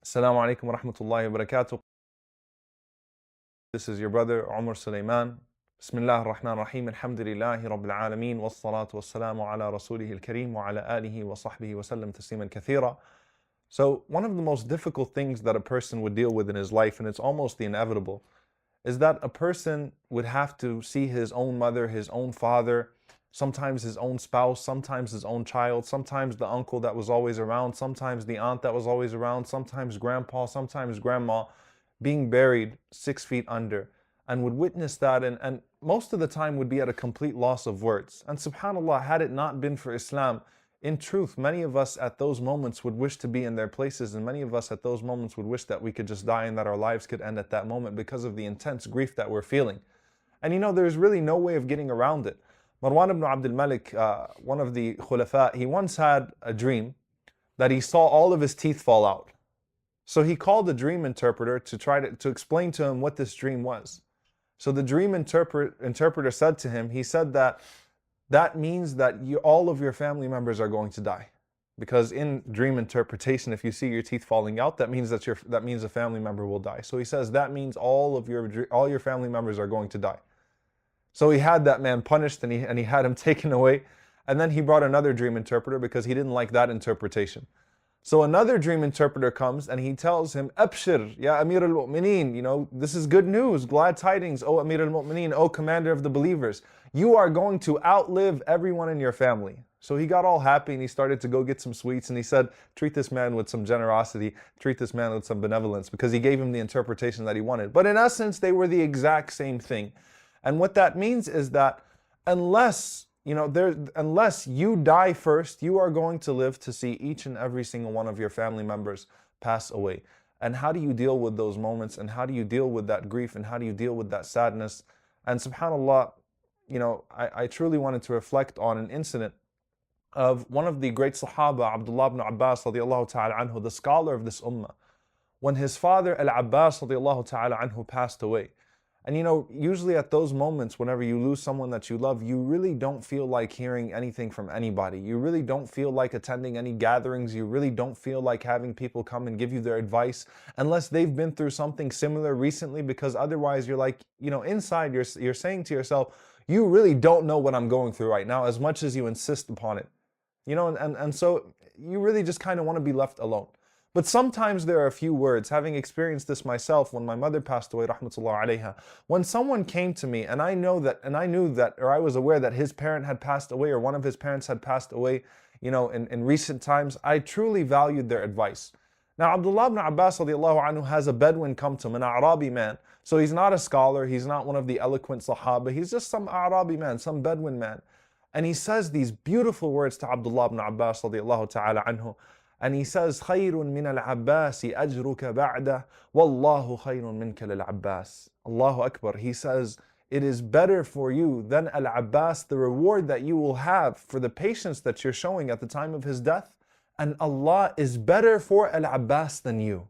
Assalamu alaikum wa rahmatullahi wa barakatuh. This is your brother Omar Suleiman. Bismillah ar-Rahman ar-Rahim. Alhamdulillahi Rabbil Alameen. Wassalatu wassalamu ala Rasulihi al-Kareem wa ala alihi wa sahbihi wa sallam tasliman kathira. So one of the most difficult things that a person would deal with in his life, and it's almost the inevitable, is that a person would have to see his own mother, his own father, sometimes his own spouse, sometimes his own child, sometimes the uncle that was always around, sometimes the aunt that was always around, sometimes grandpa, sometimes grandma, being buried 6 feet under, and would witness that, and most of the time would be at a complete loss of words. And subhanAllah, had it not been for Islam, in truth, many of us at those moments would wish to be in their places, and many of us at those moments would wish that we could just die and that our lives could end at that moment because of the intense grief that we're feeling. And there's really no way of getting around it. Marwan ibn Abdul Malik, one of the khulafa, he once had a dream that he saw all of his teeth fall out. So he called the dream interpreter to try to explain to him what this dream was. So the dream interpreter said to him, he said that means that all of your family members are going to die. Because in dream interpretation, if you see your teeth falling out, that means a family member will die. So he says that means all your family members are going to die. So he had that man punished and he had him taken away. And then he brought another dream interpreter because he didn't like that interpretation. So another dream interpreter comes and he tells him, Abshir, ya Amir al-Mu'mineen, this is good news, glad tidings, O Amir al-Mu'mineen, O commander of the believers. You are going to outlive everyone in your family. So he got all happy and he started to go get some sweets and he said, treat this man with some generosity, treat this man with some benevolence, because he gave him the interpretation that he wanted. But in essence, they were the exact same thing. And what that means is that unless you die first, you are going to live to see each and every single one of your family members pass away. And how do you deal with those moments? And how do you deal with that grief? And how do you deal with that sadness? And subhanAllah, I truly wanted to reflect on an incident of one of the great Sahaba, Abdullah ibn Abbas radiallahu ta'ala anhu, the scholar of this ummah, when his father Al-Abbas radiallahu ta'ala anhu passed away. And usually at those moments, whenever you lose someone that you love, you really don't feel like hearing anything from anybody. You really don't feel like attending any gatherings. You really don't feel like having people come and give you their advice unless they've been through something similar recently, because otherwise you're like, inside you're saying to yourself, you really don't know what I'm going through right now, as much as you insist upon it. And so you really just kind of want to be left alone. But sometimes there are a few words, having experienced this myself when my mother passed away, rahmatullah alayha. When someone came to me and I knew that, or I was aware that his parent had passed away, or one of his parents had passed away, in recent times, I truly valued their advice. Now, Abdullah ibn Abbas radiallahu anhu has a Bedouin come to him, an Arabi man. So he's not a scholar, he's not one of the eloquent Sahaba, he's just some Arabi man, some Bedouin man. And he says these beautiful words to Abdullah ibn Abbas radiallahu ta'ala anhu. And he says, خَيْرٌ مِنَ الْعَبَّاسِ أَجْرُكَ بَعْدَهُ وَاللَّهُ خَيْرٌ مِنْكَ لِلْعَبَّاسِ. Allahu Akbar. He says, it is better for you than Al-Abbas, the reward that you will have for the patience that you're showing at the time of his death. And Allah is better for Al-Abbas than you.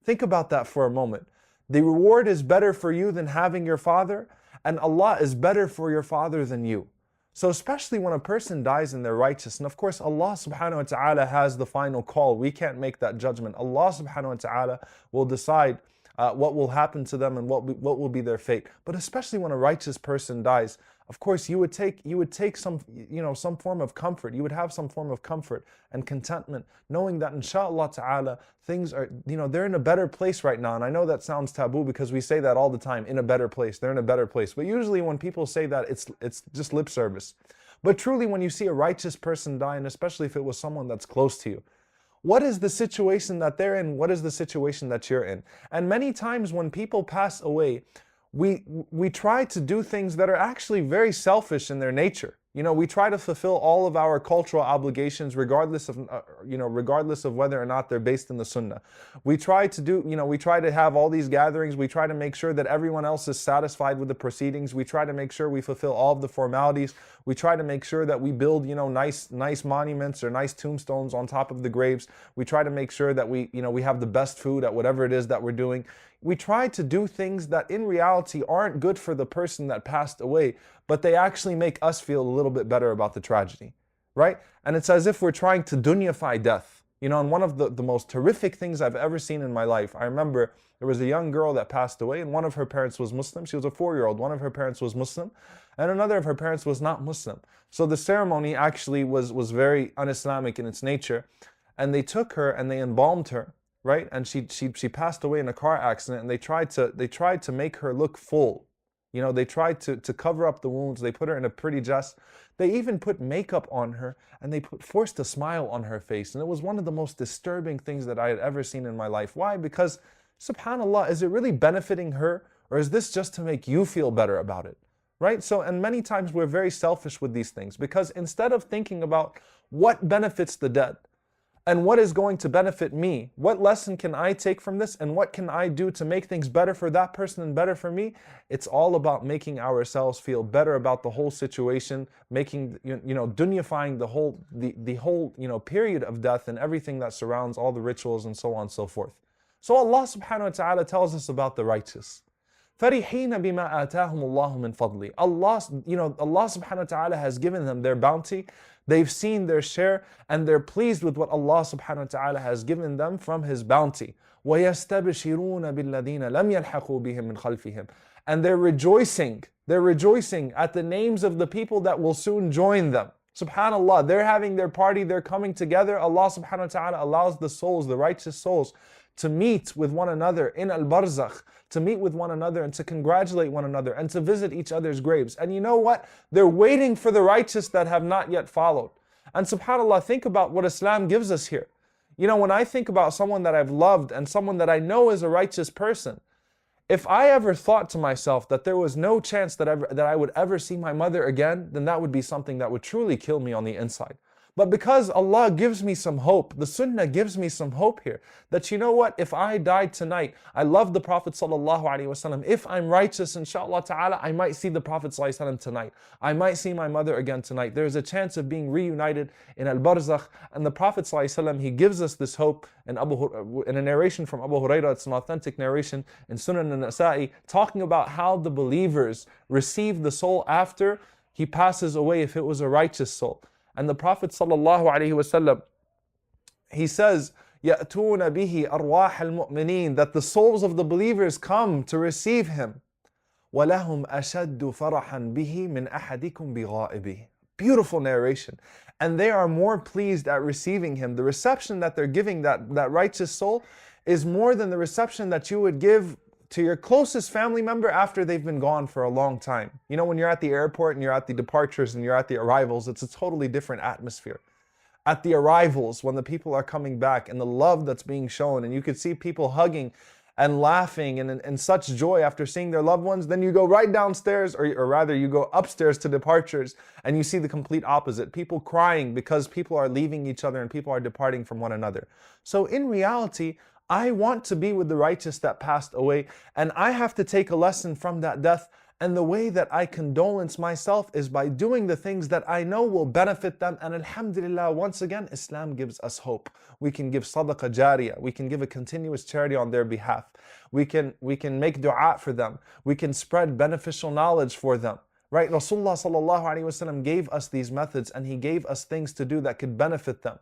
Think about that for a moment. The reward is better for you than having your father, and Allah is better for your father than you. So especially when a person dies in their righteous, and of course Allah subhanahu wa ta'ala has the final call. We can't make that judgment. Allah subhanahu wa ta'ala will decide what will happen to them and what will be their fate. But especially when a righteous person dies, of course you would take some some form of comfort. You would have some form of comfort and contentment, knowing that inshallah ta'ala things are, they're in a better place right now. And I know that sounds taboo because we say that all the time, in a better place, they're in a better place. But usually when people say that, it's just lip service. But truly when you see a righteous person die, and especially if it was someone that's close to you, what is the situation that they're in? What is the situation that you're in? And many times when people pass away, we try to do things that are actually very selfish in their nature. We try to fulfill all of our cultural obligations regardless of whether or not they're based in the Sunnah. We try to have all these gatherings. We try to make sure that everyone else is satisfied with the proceedings. We try to make sure we fulfill all of the formalities. We try to make sure that we build, nice monuments or nice tombstones on top of the graves. We try to make sure that we have the best food at whatever it is that we're doing. We try to do things that in reality aren't good for the person that passed away, but they actually make us feel a little bit better about the tragedy, right? And it's as if we're trying to dunyafy death. And one of the most horrific things I've ever seen in my life, I remember there was a young girl that passed away, and one of her parents was Muslim. She was a 4-year-old. One of her parents was Muslim, and another of her parents was not Muslim. So the ceremony actually was very un-Islamic in its nature. And they took her and they embalmed her, right? And she passed away in a car accident, and they tried to make her look full. They tried to cover up the wounds. They put her in a pretty dress. They even put makeup on her, and they forced a smile on her face. And it was one of the most disturbing things that I had ever seen in my life. Why? Because, subhanAllah, is it really benefiting her, or is this just to make you feel better about it? Right? So, and many times we're very selfish with these things, because instead of thinking about what benefits the dead, and what is going to benefit me? What lesson can I take from this? And what can I do to make things better for that person and better for me? It's all about making ourselves feel better about the whole situation, making, dunyafying the whole period of death and everything that surrounds all the rituals and so on and so forth. So Allah subhanahu wa ta'ala tells us about the righteous. فَرِحِينَ بِمَا آتَاهُمُ اللَّهُ مِنْ فَضْلِ. Allah subhanahu wa ta'ala has given them their bounty. They've seen their share, and they're pleased with what Allah subhanahu wa ta'ala has given them from His bounty. وَيَسْتَبْشِرُونَ بِالَّذِينَ لَمْ يَلْحَقُوا بِهِمْ مِنْ خَلْفِهِمْ. And they're rejoicing at the names of the people that will soon join them. SubhanAllah, they're having their party, they're coming together. Allah subhanahu wa ta'ala allows the souls, the righteous souls, to meet with one another in al-barzakh, to meet with one another and to congratulate one another and to visit each other's graves. And you know what? They're waiting for the righteous that have not yet followed. And subhanAllah, think about what Islam gives us here. When I think about someone that I've loved and someone that I know is a righteous person, if I ever thought to myself that there was no chance that I would ever see my mother again, then that would be something that would truly kill me on the inside. But because Allah gives me some hope, the Sunnah gives me some hope here, that you know what, if I died tonight, I love the Prophet ﷺ. If I'm righteous, inshallah ta'ala, I might see the Prophet ﷺ tonight. I might see my mother again tonight. There's a chance of being reunited in al-barzakh. And the Prophet ﷺ, he gives us this hope in a narration from Abu Hurairah. It's an authentic narration in Sunan al-Nasa'i, talking about how the believers receive the soul after he passes away if it was a righteous soul. And the Prophet ﷺ, he says, يَأْتُونَ بِهِ أَرْوَاحَ الْمُؤْمِنِينَ, that the souls of the believers come to receive him. وَلَهُمْ أَشَدُّ فَرَحًا بِهِ مِنْ أَحَدِكُمْ بِغَائِبِهِ. Beautiful narration. And they are more pleased at receiving him. The reception that they're giving that righteous soul is more than the reception that you would give to your closest family member after they've been gone for a long time. When you're at the airport and you're at the departures and you're at the arrivals, it's a totally different atmosphere. At the arrivals, when the people are coming back and the love that's being shown, and you could see people hugging and laughing and such joy after seeing their loved ones, then you go right downstairs, or rather you go upstairs to departures, and you see the complete opposite. People crying because people are leaving each other and people are departing from one another. So in reality, I want to be with the righteous that passed away, and I have to take a lesson from that death. And the way that I condolence myself is by doing the things that I know will benefit them. And alhamdulillah, once again, Islam gives us hope. We can give sadaqah jariyah. We can give a continuous charity on their behalf. We can make dua for them. We can spread beneficial knowledge for them. Right? Rasulullah sallallahu alaihi wasallam gave us these methods, and he gave us things to do that could benefit them.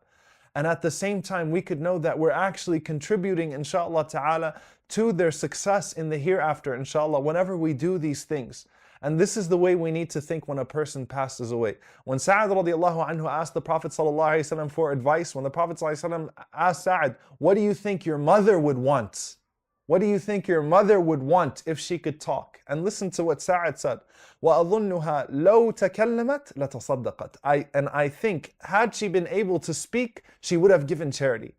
And at the same time, we could know that we're actually contributing, inshallah ta'ala, to their success in the hereafter, inshallah, whenever we do these things. And this is the way we need to think when a person passes away. When Sa'ad radiallahu anhu asked the Prophet sallallahu alaihi wasallam for advice, when the Prophet sallallahu alaihi wasallam asked Sa'ad, what do you think your mother would want? What do you think your mother would want if she could talk? And listen to what Sa'ad said. وَأَظُنُّهَا لَوْ تَكَلَّمَتْ لَتَصَدَّقَتْ. And I think, had she been able to speak, she would have given charity.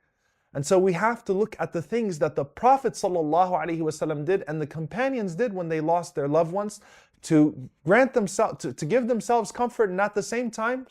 And so we have to look at the things that the Prophet ﷺ did and the companions did when they lost their loved ones, to grant themselves, to give themselves comfort, and at the same time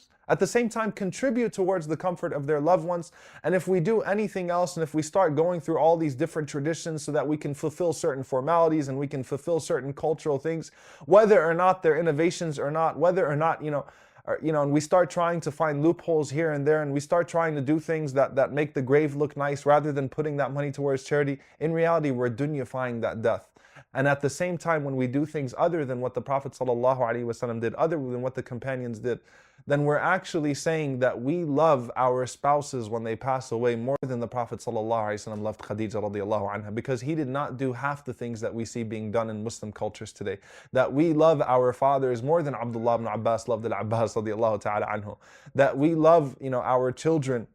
contribute towards the comfort of their loved ones. And if we do anything else, and if we start going through all these different traditions so that we can fulfill certain formalities and we can fulfill certain cultural things, whether or not they're innovations or not, whether or not, and we start trying to find loopholes here and there, and we start trying to do things that make the grave look nice rather than putting that money towards charity, in reality, we're dunyafying that death. And at the same time, when we do things other than what the Prophet ﷺ did, other than what the companions did, then we're actually saying that we love our spouses when they pass away more than the Prophet ﷺ loved Khadija radiallahu anha, because he did not do half the things that we see being done in Muslim cultures today. That we love our fathers more than Abdullah ibn Abbas loved al-Abbas radiallahu ta'ala anhu. That we love, our children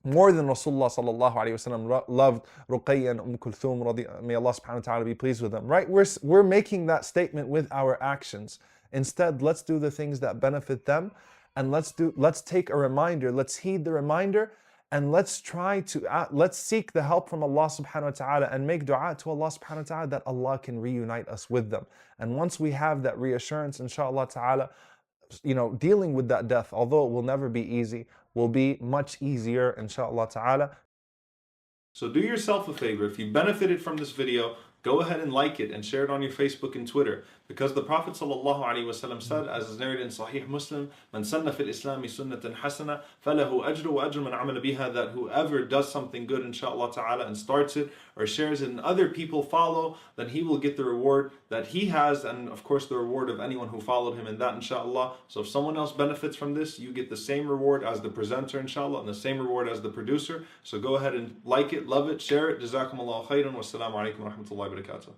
more than Rasulullah sallallahu alayhi wasallam loved Ruqayya and Kulthum, may Allah subhanahu wa ta'ala be pleased with them, right? We're making that statement with our actions. Instead, let's do the things that benefit them, and let's take a reminder, let's heed the reminder, and let's seek the help from Allah subhanahu wa ta'ala and make dua to Allah subhanahu wa ta'ala that Allah can reunite us with them. And once we have that reassurance, inshallah ta'ala, dealing with that death, although it will never be easy, will be much easier, inshallah ta'ala. So do yourself a favor, if you benefited from this video, go ahead and like it and share it on your Facebook and Twitter. Because the Prophet ﷺ said, as is narrated in Sahih Muslim, "Man sanna fil Islami sunnatan hasana, falahu ajru wa ajru man amala biha," that whoever does something good, inshallah ta'ala, and starts it or shares it and other people follow, then he will get the reward that he has, and of course the reward of anyone who followed him in that, inshallah. So if someone else benefits from this, you get the same reward as the presenter, inshallah, and the same reward as the producer. So go ahead and like it, love it, share it. Jazakumullahu khairan. Wassalamu alaikum wa rahmatullahi wa barakatuh.